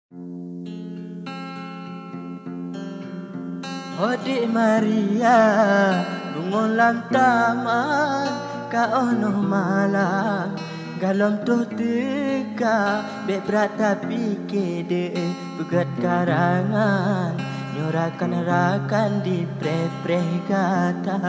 Odik Maria, bungo lam taman, ka ono malam, galom tu teka, bek berat tapi kede, begat karangan, nyorakan rakan di pre-pre kata.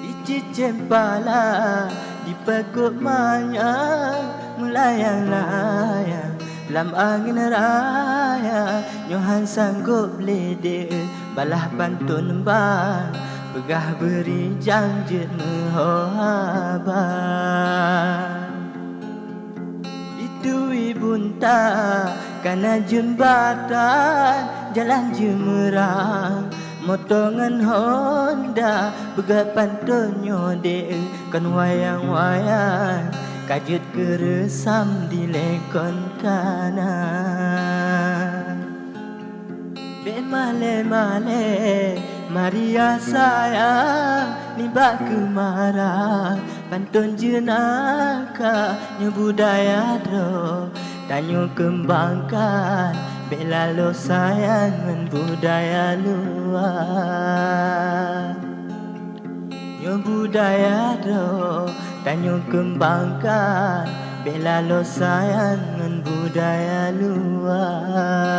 Di Cicempala, di pekuk manyang, melayang-layang, dalam angin raya, nyohan sanggup ledek, balah pantun bang, begah beri janjut mehohabang. Itu ibunta, kana jembatan, jalan jemerang, motongan Honda, begah pantun nyodek, kan wayang-wayang, kajut keresam di lekon kanan. Bek male-male, Maria sayang, nibak kemarah, pantun jenaka, nyo budaya dro, tanyo kembangkan, bek lalu sayang budaya luar. Nyo budaya do, tanyo kembangkan, bela lo sayang budaya luar.